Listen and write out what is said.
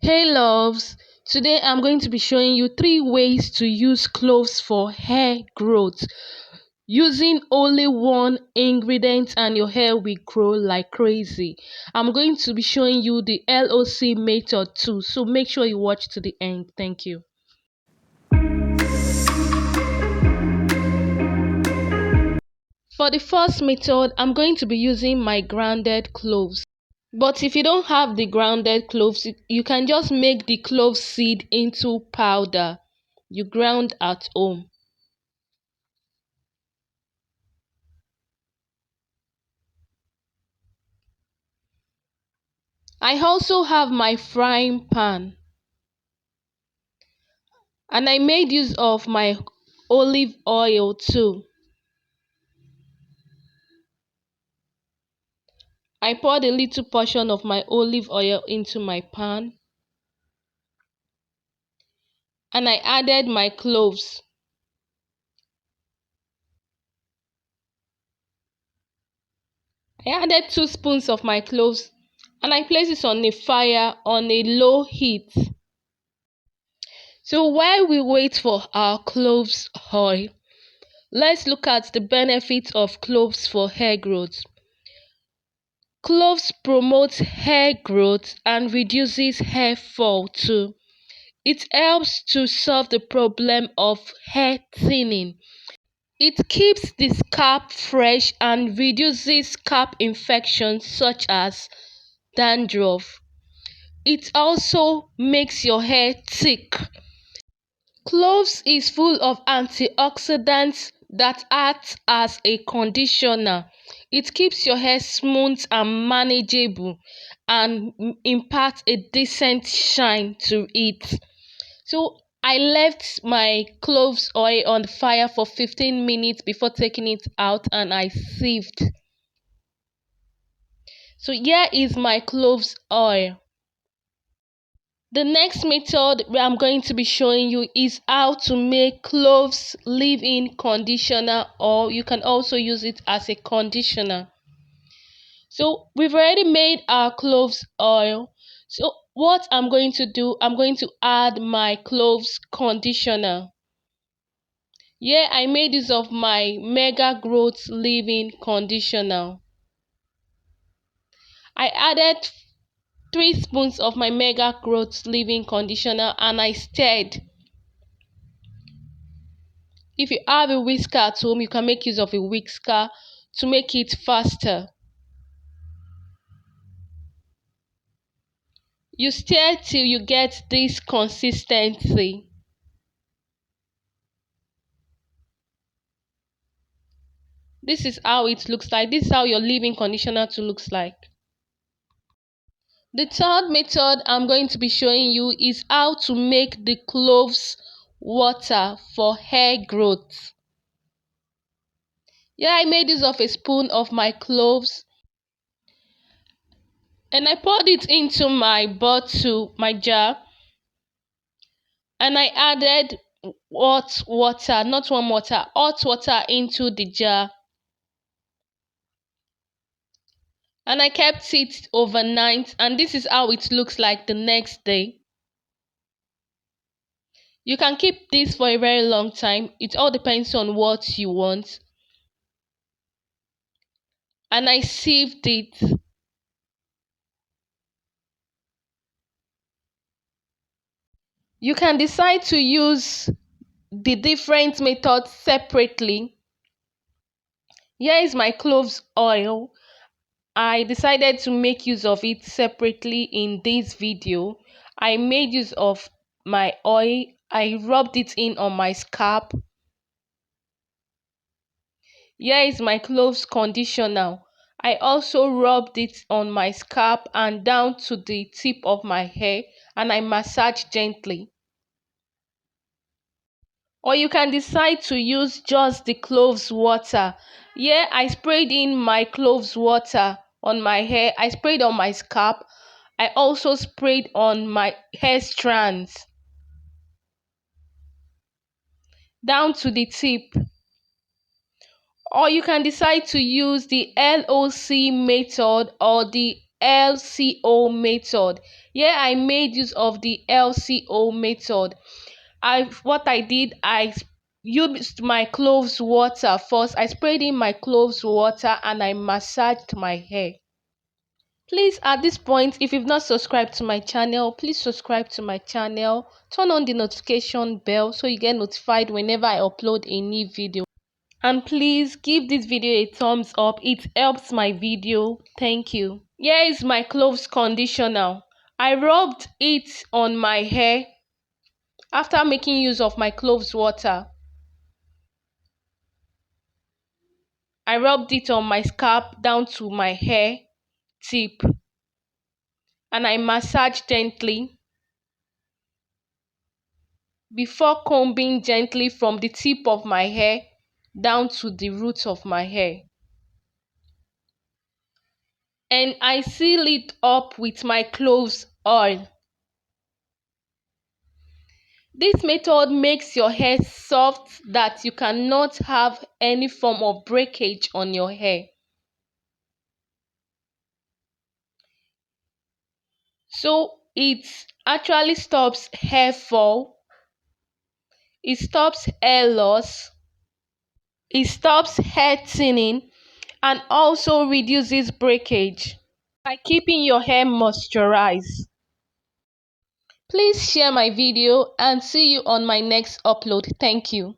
Hey loves, today I'm going to be showing you 3 ways to use cloves for hair growth. Using only one ingredient and your hair will grow like crazy. I'm going to be showing you the LOC method too, so make sure you watch to the end. Thank you. For the first method, I'm going to be using my grounded cloves. But if you don't have the grounded cloves, you can just make the clove seed into powder you ground at home. I also have my frying pan, and I made use of my olive oil too. I poured a little portion of my olive oil into my pan, and I added my cloves. I added 2 spoons of my cloves, and I placed it on a fire on a low heat. So while we wait for our cloves oil, let's look at the benefits of cloves for hair growth. Cloves promotes hair growth and reduces hair fall too. It helps to solve the problem of hair thinning. It keeps the scalp fresh and reduces scalp infections such as dandruff. It also makes your hair thick. Cloves is full of antioxidants that act as a conditioner. It keeps your hair smooth and manageable and imparts a decent shine to it. So I left my cloves oil on the fire for 15 minutes before taking it out, and I sieved. So here is my cloves oil. The next method I'm going to be showing you is how to make cloves leave-in conditioner, or you can also use it as a conditioner. So we've already made our cloves oil. So what I'm going to do, I'm going to add my cloves conditioner. Here I made use of my Mega Growth leave-in conditioner. I added 3 spoons of my Mega Growth leave-in conditioner and I stirred. If you have a whisker at home, you can make use of a whisker to make it faster. You stir till you get this consistency. This is how it looks like. This is how your leave-in conditioner looks like. The third method I'm going to be showing you is how to make the cloves water for hair growth. Yeah, I made use of a spoon of my cloves and I poured it into my bottle, my jar, and I added hot water, not warm water, hot water into the jar. And I kept it overnight, and this is how it looks like the next day. You can keep this for a very long time. It all depends on what you want. And I sieved it. You can decide to use the different methods separately. Here is my cloves oil. I decided to make use of it separately in this video. I made use of my oil. I rubbed it in on my scalp. Here is my cloves conditioner. I also rubbed it on my scalp and down to the tip of my hair, and I massaged gently. Or you can decide to use just the cloves water. Here I sprayed in my cloves water on my hair. I sprayed on my scalp. I also sprayed on my hair strands down to the tip. Or you can decide to use the LOC method or the LCO method. Here I made use of the LCO method. What I did, I used my cloves water first. I sprayed in my cloves water and I massaged my hair. Please, at this point, if you've not subscribed to my channel, please subscribe to my channel. Turn on the notification bell so you get notified whenever I upload a new video. And please give this video a thumbs up. It helps my video. Thank you. Here is my cloves conditioner. I rubbed it on my hair after making use of my cloves water. I rubbed it on my scalp down to my hair tip and I massaged gently before combing gently from the tip of my hair down to the roots of my hair. And I seal it up with my cloves oil. This method makes your hair soft that you cannot have any form of breakage on your hair. So it actually stops hair fall, it stops hair loss, it stops hair thinning, and also reduces breakage by keeping your hair moisturized. Please share my video and see you on my next upload. Thank you.